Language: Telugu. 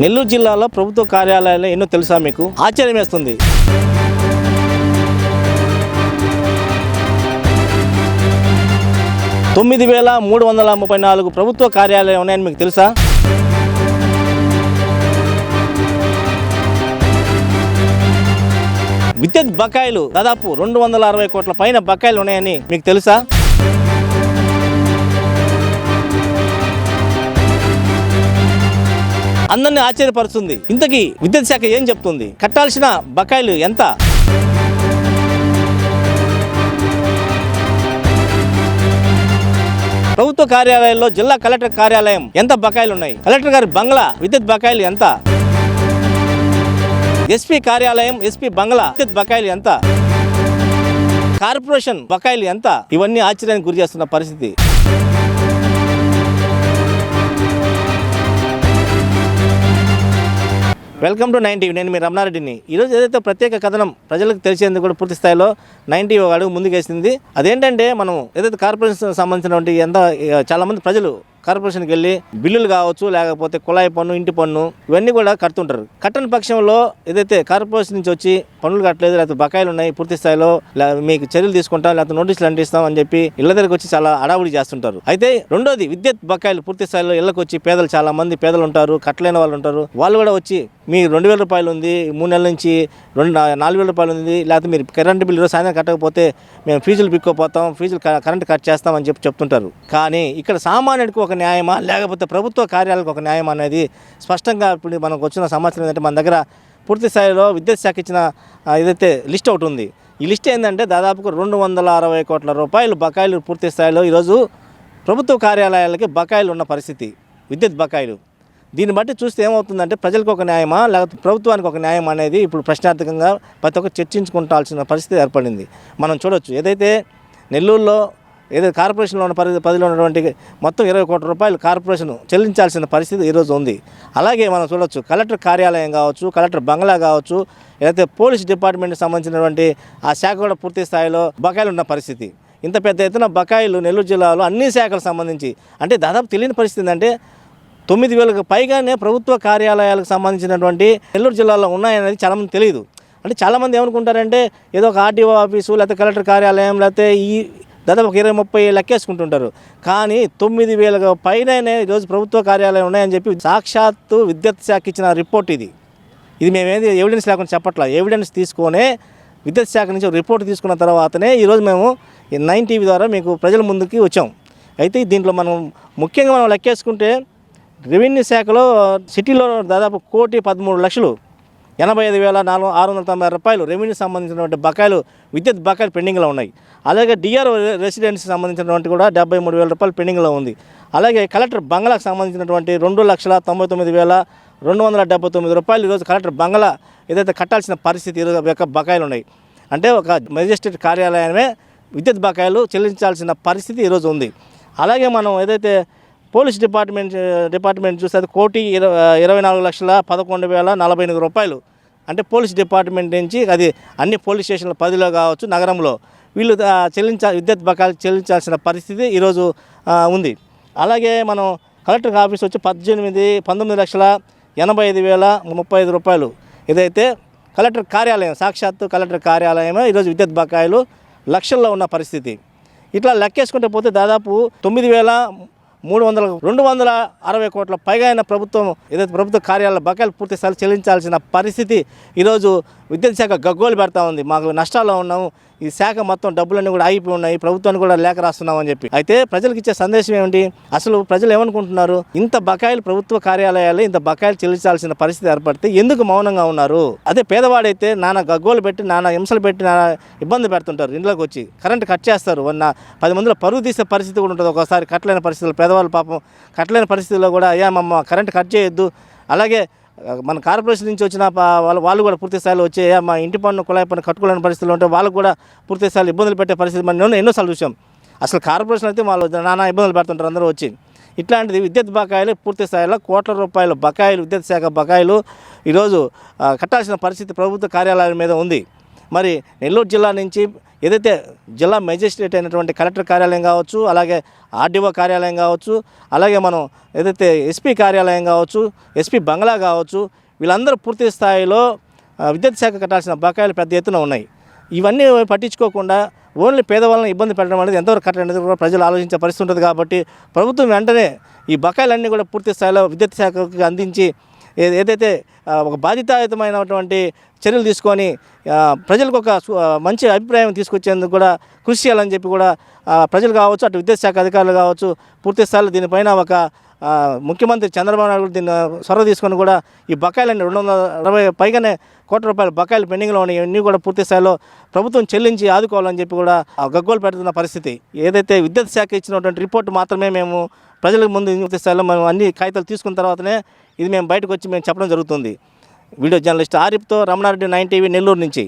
నెల్లూరు జిల్లాలో ప్రభుత్వ కార్యాలయాలు ఎన్నో తెలుసా మీకు? ఆశ్చర్యం వేస్తుంది. తొమ్మిది 9,334 ప్రభుత్వ కార్యాలయాలు ఉన్నాయని మీకు తెలుసా? విద్యుత్ బకాయిలు దాదాపు 260 కోట్ల పైన బకాయిలు ఉన్నాయని మీకు తెలుసా? అందరినీ ఆశ్చర్యపరుస్తుంది. ఇంతకీ విద్యుత్ శాఖ ఏం చెప్తుంది? కట్టాల్సిన బకాయిలు ఎంత? ప్రభుత్వ కార్యాలయాల్లో జిల్లా కలెక్టర్ కార్యాలయం ఎంత బకాయిలు ఉన్నాయి? కలెక్టర్ గారి బంగ్లా విద్యుత్ బకాయిలు ఎంత? ఎస్పీ కార్యాలయం ఎస్పీ బంగ్లా విద్యుత్ బకాయిలు ఎంత? కార్పొరేషన్ బకాయిలు ఎంత? ఇవన్నీ ఆశ్చర్యానికి గురి చేస్తున్న పరిస్థితి. Welcome to 9 TV. నేను మీ రమణారెడ్డిని. ఈరోజు ఏదైతే ప్రత్యేక కథనం ప్రజలకు తెలిసేందుకు కూడా పూర్తి స్థాయిలో 9 టీవీ ఒక అడుగు ముందుకేసింది. అదేంటంటే మనం ఏదైతే కార్పొరేషన్ సంబంధించినటువంటి చాలామంది ప్రజలు కార్పొరేషన్కి వెళ్ళి బిల్లులు కావచ్చు, లేకపోతే కుళాయి పన్ను, ఇంటి పన్ను ఇవన్నీ కూడా కడుతుంటారు. కట్టని పక్షంలో ఏదైతే కార్పొరేషన్ నుంచి వచ్చి పన్నులు కట్టలేదు, లేకపోతే బకాయిలు ఉన్నాయి, పూర్తి స్థాయిలో మీకు చర్యలు తీసుకుంటాం, లేకపోతే నోటీసులు అంటిస్తాం అని చెప్పి ఇళ్ల దగ్గరకు వచ్చి చాలా అడావుడి చేస్తుంటారు. అయితే రెండోది విద్యుత్ బకాయిలు పూర్తి స్థాయిలో ఇళ్లకు వచ్చి చాలా మంది పేదలు ఉంటారు, కట్టలేని వాళ్ళు ఉంటారు. వాళ్ళు కూడా వచ్చి మీ 2,000 రూపాయలు ఉంది, 3 నెలల నుంచి 4,000 రూపాయలు ఉంది, లేకపోతే మీరు కరెంటు బిల్లు సాయంత్రం కట్టకపోతే మేము ఫీజులు పిక్కోపోతాం, ఫీజులు కరెంటు కట్ చేస్తామని చెప్తుంటారు. కానీ ఇక్కడ సామాన్యుడికి ఒక న్యాయమా, లేకపోతే ప్రభుత్వ కార్యాలయాలకు ఒక న్యాయం అనేది స్పష్టంగా ఇప్పుడు మనకు వచ్చిన సమాచారం ఏంటంటే, మన దగ్గర పూర్తి స్థాయిలో విద్యుత్ శాఖ ఇచ్చిన ఏదైతే లిస్ట్ ఒకటి ఉంది. ఈ లిస్ట్ ఏంటంటే దాదాపుగా 260 కోట్ల రూపాయలు బకాయిలు పూర్తి స్థాయిలో ఈరోజు ప్రభుత్వ కార్యాలయాలకి బకాయిలు ఉన్న పరిస్థితి, విద్యుత్ బకాయిలు. దీన్ని బట్టి చూస్తే ఏమవుతుందంటే ప్రజలకు ఒక న్యాయమా, లేకపోతే ప్రభుత్వానికి ఒక న్యాయం అనేది ఇప్పుడు ప్రశ్నార్థకంగా ప్రతి ఒక్కరు చర్చించుకుంటాల్సిన పరిస్థితి ఏర్పడింది. మనం చూడొచ్చు, ఏదైతే నెల్లూరులో ఏదైతే కార్పొరేషన్లో ఉన్న పరిధిలో ఉన్నటువంటి మొత్తం 20 కోట్ల రూపాయలు కార్పొరేషన్ చెల్లించాల్సిన పరిస్థితి ఈరోజు ఉంది. అలాగే మనం చూడొచ్చు, కలెక్టర్ కార్యాలయం కావచ్చు, కలెక్టర్ బంగ్లా కావచ్చు, ఏదైతే పోలీస్ డిపార్ట్మెంట్కి సంబంధించినటువంటి ఆ శాఖ కూడా పూర్తి స్థాయిలో బకాయిలు ఉన్న పరిస్థితి. ఇంత పెద్ద ఎత్తున బకాయిలు నెల్లూరు జిల్లాలో అన్ని శాఖలకు సంబంధించి అంటే దాదాపు తెలియని పరిస్థితి ఏంటంటే 9,000కు పైగానే ప్రభుత్వ కార్యాలయాలకు సంబంధించినటువంటి నెల్లూరు జిల్లాలో ఉన్నాయనేది చాలామంది తెలియదు. అంటే చాలామంది ఏమనుకుంటారంటే ఏదో ఒక ఆర్డీఓ ఆఫీసు, లేకపోతే కలెక్టర్ కార్యాలయం, లేకపోతే ఈ దాదాపు 20-30 లెక్కేసుకుంటుంటారు. కానీ 9,000 పైననే ఈరోజు ప్రభుత్వ కార్యాలయం ఉన్నాయని చెప్పి సాక్షాత్తు విద్యుత్ శాఖ ఇచ్చిన రిపోర్ట్ ఇది మేమేది ఎవిడెన్స్ లేకుండా చెప్పట్లా. ఎవిడెన్స్ తీసుకొనే విద్యుత్ శాఖ నుంచి రిపోర్ట్ తీసుకున్న తర్వాతనే ఈరోజు మేము 9 టీవీ ద్వారా మీకు ప్రజల ముందుకి వచ్చాం. అయితే దీంట్లో మనం ముఖ్యంగా మనం లెక్కేసుకుంటే రెవెన్యూ శాఖలో సిటీలో దాదాపు 1,13,00,000 85,690 రూపాయలు రెవెన్యూ సంబంధించినటువంటి బకాయిలు, విద్యుత్ బకాయిలు పెండింగ్లో ఉన్నాయి. అలాగే డిఆర్ఓ రెసిడెన్సీ సంబంధించినటువంటి కూడా 73,000 రూపాయలు పెండింగ్లో ఉంది. అలాగే కలెక్టర్ బంగ్లాకు సంబంధించినటువంటి 2,99,279 రూపాయలు ఈరోజు కలెక్టర్ బంగ్లా ఏదైతే కట్టాల్సిన పరిస్థితి ఈరోజు యొక్క బకాయిలు ఉన్నాయి. అంటే ఒక మెజిస్ట్రేట్ కార్యాలయమే విద్యుత్ బకాయిలు చెల్లించాల్సిన పరిస్థితి ఈరోజు ఉంది. అలాగే మనం ఏదైతే పోలీస్ డిపార్ట్మెంట్ చూస్తే అది 1,24,11,48 రూపాయలు. అంటే పోలీస్ డిపార్ట్మెంట్ నుంచి అది అన్ని పోలీస్ స్టేషన్ల పరిధిలో కావచ్చు, నగరంలో వీళ్ళు విద్యుత్ బకాయిలు చెల్లించాల్సిన పరిస్థితి ఈరోజు ఉంది. అలాగే మనం కలెక్టర్ ఆఫీస్ వచ్చి 19,85,035 రూపాయలు. ఇదైతే కలెక్టర్ కార్యాలయం, సాక్షాత్తు కలెక్టర్ కార్యాలయమే ఈరోజు విద్యుత్ బకాయిలు లక్షల్లో ఉన్న పరిస్థితి. ఇట్లా లెక్కేసుకుంటే పోతే దాదాపు 260 కోట్ల పైగా అయిన ప్రభుత్వం ఏదైతే ప్రభుత్వ కార్యాలయ బకాయిలు పూర్తి స్థాయిలో చెల్లించాల్సిన పరిస్థితి ఈరోజు విద్యుత్ శాఖ గగ్గోలు పెడతా ఉంది. మాకు నష్టాల్లో ఉన్నాము, ఈ శాఖ మొత్తం డబ్బులన్నీ కూడా ఆగిపోయి ఉన్నాయి, ప్రభుత్వానికి కూడా లేఖ రాస్తున్నామని చెప్పి. అయితే ప్రజలకు ఇచ్చే సందేశం ఏమిటి? అసలు ప్రజలు ఏమనుకుంటున్నారు? ఇంత బకాయిలు ప్రభుత్వ కార్యాలయాలు ఇంత బకాయిలు చెల్లించాల్సిన పరిస్థితి ఏర్పడితే ఎందుకు మౌనంగా ఉన్నారు? అదే పేదవాడైతే నానా గగ్గోలు పెట్టి, నానా హింసలు పెట్టి, నానా ఇబ్బంది పెడుతుంటారు. ఇంట్లోకి వచ్చి కరెంటు కట్ చేస్తారు. 10 మందిలో పరుగు తీసే పరిస్థితి కూడా ఉంటుంది. ఒకసారి కట్టలేని పరిస్థితుల్లో పేదవాళ్ళు పాపం కట్టలేని పరిస్థితుల్లో కూడా అయ్యా మమ్మ కరెంటు కట్ చేయొద్దు. అలాగే మన కార్పొరేషన్ నుంచి వచ్చిన వాళ్ళు కూడా పూర్తి స్థాయిలో వచ్చి మా ఇంటి పన్ను, కుళాయి పన్ను కట్టుకోలేని పరిస్థితులు ఉంటే వాళ్ళకు కూడా పూర్తి స్థాయిలో ఇబ్బందులు పెట్టే పరిస్థితి మనం ఎన్నోసార్లు చూసాం. అసలు కార్పొరేషన్ అయితే వాళ్ళు నానా ఇబ్బందులు పెడుతుంటారు అందరూ వచ్చి. ఇట్లాంటిది విద్యుత్ బకాయిలు పూర్తి స్థాయిలో కోట్ల రూపాయల బకాయిలు, విద్యుత్ శాఖ బకాయిలు ఈరోజు కట్టాల్సిన పరిస్థితి ప్రభుత్వ కార్యాలయాల మీద ఉంది. మరి నెల్లూరు జిల్లా నుంచి ఏదైతే జిల్లా మెజిస్ట్రేట్ అయినటువంటి కలెక్టర్ కార్యాలయం కావచ్చు, అలాగే ఆర్డీఓ కార్యాలయం కావచ్చు, అలాగే మనం ఏదైతే ఎస్పీ కార్యాలయం కావచ్చు, ఎస్పీ బంగ్లా కావచ్చు, వీళ్ళందరూ పూర్తి స్థాయిలో విద్యుత్ శాఖ కట్టాల్సిన బకాయిలు పెద్ద ఎత్తున ఉన్నాయి. ఇవన్నీ పట్టించుకోకుండా ఓన్లీ పేదవాళ్ళని ఇబ్బంది పెట్టడం అనేది ఎంతవరకు కరెక్ట్ అనేది కూడా ప్రజలు ఆలోచించే పరిస్థితి ఉంటుంది. కాబట్టి ప్రభుత్వం వెంటనే ఈ బకాయిలన్నీ కూడా పూర్తి స్థాయిలో విద్యుత్ శాఖకు అందించి ఏదైతే ఒక బాధ్యతాయుతమైనటువంటి చర్యలు తీసుకొని ప్రజలకు ఒక మంచి అభిప్రాయం తీసుకొచ్చేందుకు కూడా కృషి చేయాలని చెప్పి కూడా ప్రజలు కావచ్చు, అటు విద్యుత్ శాఖ అధికారులు కావచ్చు, పూర్తి స్థాయిలో దీనిపైన ఒక ముఖ్యమంత్రి చంద్రబాబు నాయుడు దీన్ని చొరవ తీసుకొని కూడా ఈ బకాయిలన్నీ 260 పైగానే కోట్ల రూపాయల బకాయిలు పెండింగ్లో ఉన్నాయి. ఇవన్నీ కూడా పూర్తి స్థాయిలో ప్రభుత్వం చెల్లించి ఆదుకోవాలని చెప్పి కూడా గగ్గోలు పెడుతున్న పరిస్థితి. ఏదైతే విద్యుత్ శాఖ ఇచ్చినటువంటి రిపోర్ట్ మాత్రమే మేము ప్రజలకు ముందు పూర్తి స్థాయిలో మేము అన్ని కాగితాలు తీసుకున్న తర్వాతనే ఇది మేము బయటకు వచ్చి మేము చెప్పడం జరుగుతుంది. వీడియో జర్నలిస్ట్ ఆరిఫ్తో రమణారెడ్డి, 9 టీవీ, నెల్లూరు నుంచి.